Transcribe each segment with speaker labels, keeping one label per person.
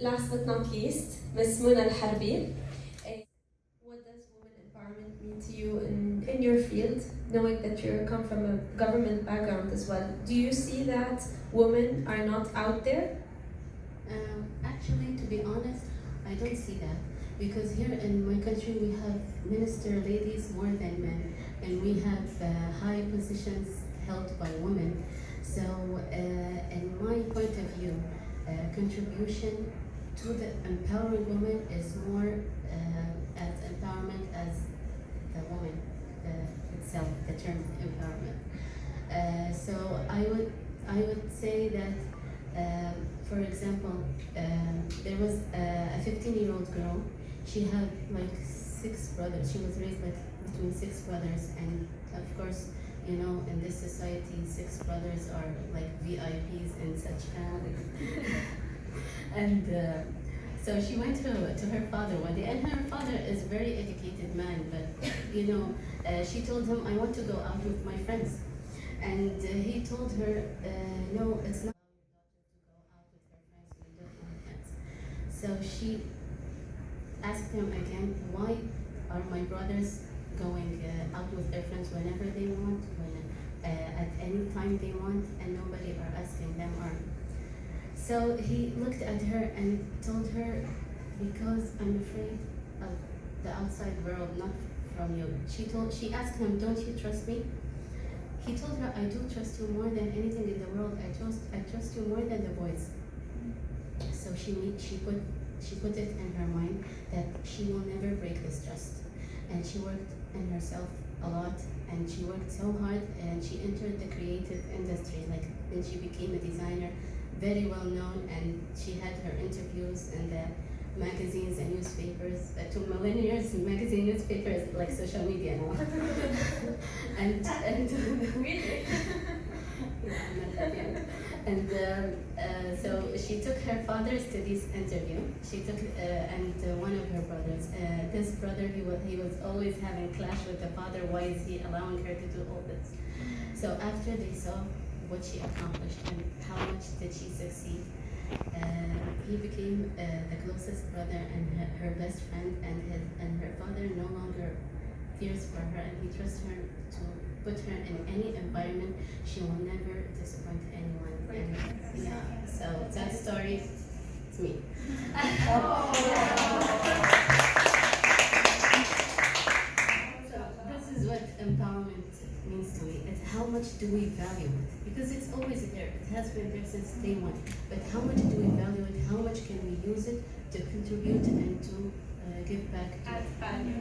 Speaker 1: last but not least, Miss Muna Al-Harbi. What does women empowerment mean to you in your field, knowing that you come from a government background as well? Do you see that women are not out there?
Speaker 2: Actually, to be honest, I don't see that. Because here in my country we have minister ladies more than men, and we have high positions held by women. So in my point of view, contribution to the empowering woman is more as empowerment as the woman itself, the term empowerment. So I would say that, for example, there was a 15-year-old girl. She had like 6 brothers. She was raised like between 6 brothers, and of course, you know, in this society, 6 brothers are like VIPs in such families. And so she went to her father one day, and her father is a very educated man, but you know, she told him, "I want to go out with my friends," and he told her, "No, it's not allowed your daughter to go out with her friends. We don't want friends." So she asked him again, "Why are my brothers going out with their friends whenever they want, at any time they want, and nobody are asking them?" So he looked at her and told her, "Because I'm afraid of the outside world, not from you." She asked him, "Don't you trust me?" He told her, "I do trust you more than anything in the world. I trust you more than the boys." So she put it in her mind that she will never break this trust. And she worked in herself a lot, and she worked so hard, and she entered the creative industry. Like, then she became a designer, very well known, and she had her interviews in the magazines and newspapers. To millennials, magazine newspapers like social media now. and
Speaker 1: Really?
Speaker 2: Yeah, I'm not that young. And so she took her fathers to this interview. She took and one of her brothers. This brother, he was always having clash with the father. Why is he allowing her to do all this? So after they saw what she accomplished and how much did she succeed, he became the closest brother and her best friend. And her father no longer fears for her, and he trusts her to put her in any environment. She will never disappoint anyone. And yeah, so that story is me. So this is what empowerment means to me. It's how much do we value it? Because it's always there. It has been there since day one. But how much do we value it? How much can we use it to contribute and to give back to
Speaker 1: Add value.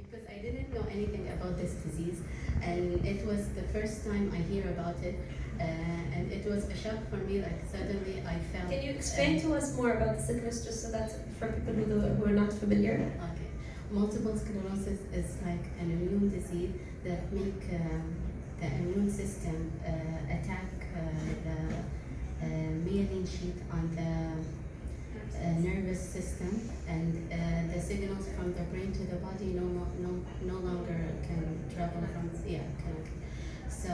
Speaker 2: Because I didn't know anything about this disease, and it was the first time I hear about it, and it was a shock for me. Like, suddenly I felt.
Speaker 1: Can you explain to us more about the sickness, just so that for people who are not familiar?
Speaker 2: Okay, multiple sclerosis is like an immune disease that make the immune system attack the myelin sheet on the nervous system, and the signals from the brain to the body no longer can travel from So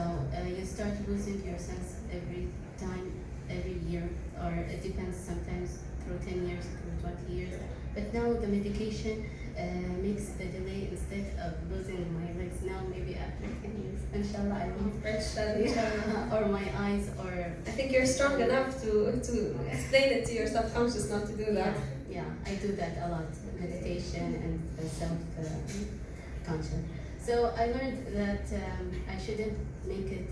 Speaker 2: you start losing your sense every year, or it depends, sometimes through 10 years, through 20 years. But now the medication makes the delay. Instead of losing my legs now, maybe after 10 years, inshallah, I will. Or my eyes, or
Speaker 1: I think you're strong enough to explain it to your subconscious not to do that.
Speaker 2: Yeah, I do that a lot, meditation and self-conscious. So I learned that I shouldn't make it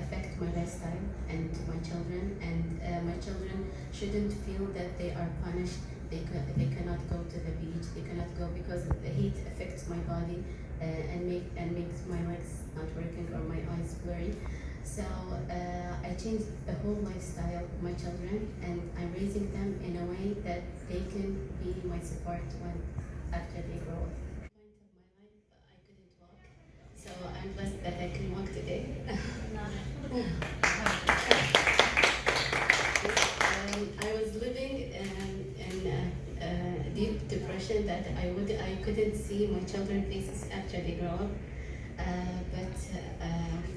Speaker 2: affect my lifestyle and my children, and my children shouldn't feel that they are punished. They cannot go to the beach. They cannot go because the heat affects my body and makes my legs not working or my eyes blurry. So I changed the whole lifestyle of my children, and I'm raising them in a way that they can be my support after they grow up. I couldn't walk, so I'm blessed that I can walk today. I was living in deep depression that I couldn't see my children's faces after they grow up. But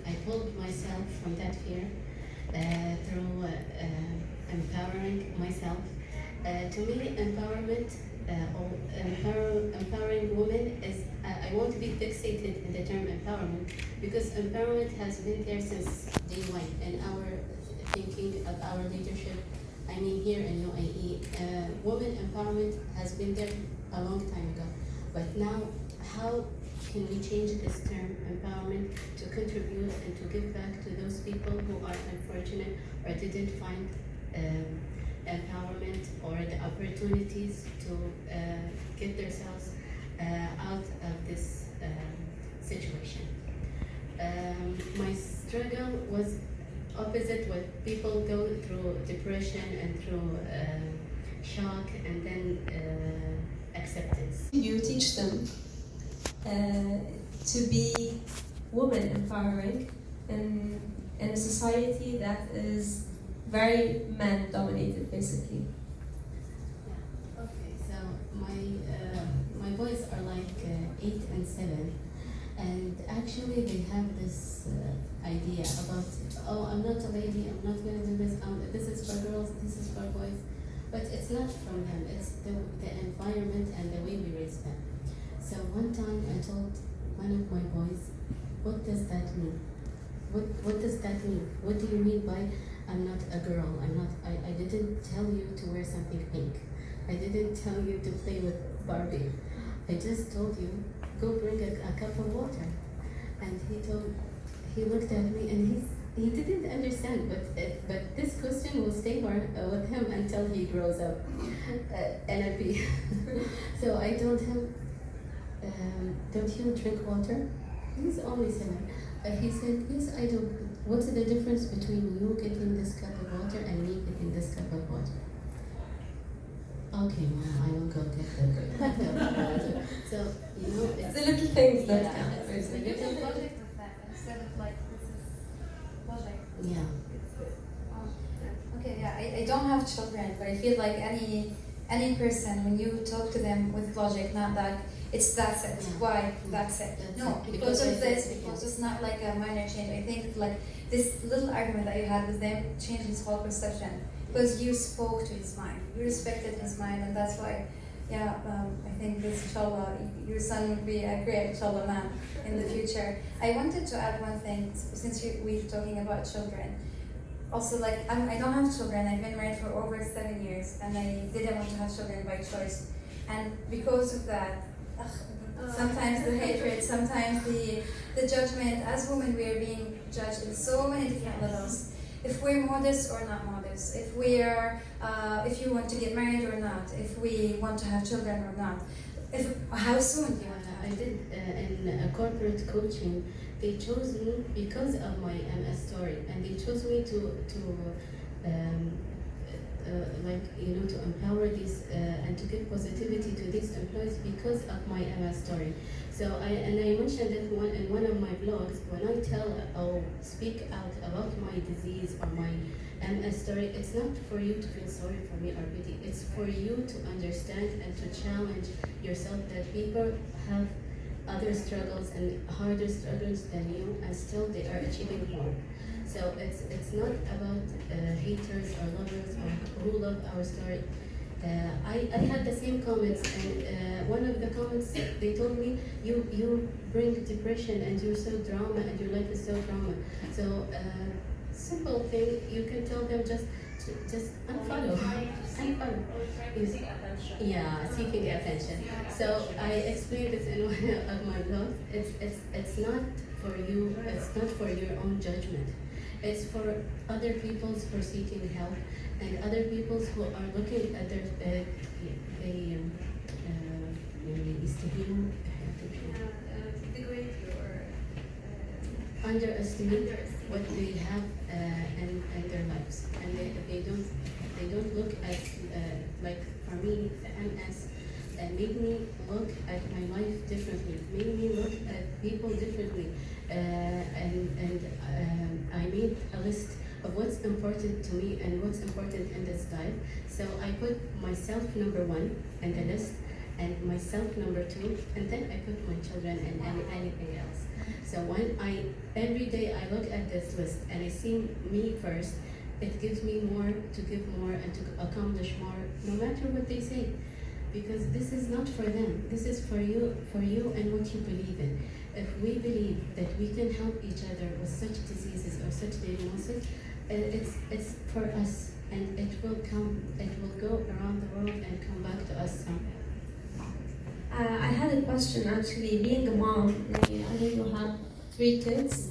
Speaker 2: I pulled myself from that fear through empowering myself. To me, empowerment or empowering women is, I want to be fixated in the term empowerment because empowerment has been there since day one in our thinking of our leadership. I mean, here in UAE, women empowerment has been there a long time ago. But now, how can we change this term empowerment to contribute and to give back to those people who are unfortunate or didn't find empowerment or the opportunities to get themselves out of this situation. My struggle was opposite what people go through depression and through shock and then acceptance.
Speaker 1: You teach them to be women empowering in a society that is very man dominated basically.
Speaker 2: Yeah. Okay, so my boys are like 8 and 7, and actually they have this idea about, oh, I'm not a lady, I'm not going to do this, this is for girls, this is for boys, but it's not from them, it's the environment and the way we raise them. So one time I told one of my boys, what does that mean? What does that mean? What do you mean by I'm not a girl? I didn't tell you to wear something pink. I didn't tell you to play with Barbie. I just told you, go bring a cup of water. And he looked at me and he didn't understand, but this question will stay with him until he grows up. NLP. So I told him, don't you drink water? He's only 7. He said, yes, I do. What's the difference between you getting this cup of water and me getting this cup of water? Okay, well, I will go get the cup of water. So, you know, it's
Speaker 1: the little things that
Speaker 2: count.
Speaker 3: It's a little project of that instead of like, this is project.
Speaker 2: Yeah.
Speaker 3: Okay, yeah, I don't have children, but I feel like any person, when you talk to them with logic, not that that's it.
Speaker 2: Yeah.
Speaker 3: Why? That's it.
Speaker 2: That's
Speaker 3: No,
Speaker 2: it.
Speaker 3: because of this,
Speaker 2: Yeah.
Speaker 3: because it's not like a minor change. I think like this little argument that you had with them changed his whole perception because you spoke to his mind, you respected his mind, and that's why. Yeah, I think this, inshallah, your son will be a great, inshallah, man in the future. I wanted to add one thing, since we're talking about children. Also, like, I don't have children. I've been married for over 7 years, and I didn't want to have children by choice. And because of that, sometimes the hatred, sometimes the judgment. As women, we are being judged in so many different levels. If we're modest or not modest, if we are, if you want to get married or not, if we want to have children or not, how soon do you want to have?
Speaker 2: I did in corporate coaching. They chose me because of my MS story, and they chose me to to empower these and to give positivity to these employees because of my MS story. So I mentioned it in one of my blogs. When I tell or speak out about my disease or my MS story, it's not for you to feel sorry for me or pity. It's for you to understand and to challenge yourself that people have other struggles and harder struggles than you, and still they are achieving more. So it's not about haters or lovers or who love our story. I had the same comments, and one of the comments they told me, you bring depression and you're so drama and your life is so drama. So simple thing, you can tell them just unfollow. Unfollow. Yeah, seeking attention. So I explained this in one of my blogs. It's not for you. It's not for your own judgment. It's for other people's for seeking help and other people's who are looking at their underestimate what they have in their lives, and they don't look at like for me the MS made me look at my life differently, made me look at people differently, and I made a list of what's important to me and what's important in this life. So I put myself number 1 in the list, and myself number 2, and then I put my children and anything else. So when every day I look at this list and I see me first, it gives me more to give more and to accomplish more, no matter what they say. Because this is not for them. This is for you and what you believe in. If we believe that we can help each other with such diseases or such diagnoses, it's for us, and it will go around the world and come back to us somehow.
Speaker 1: I had a question actually. Being a mom, I know you have 3 kids.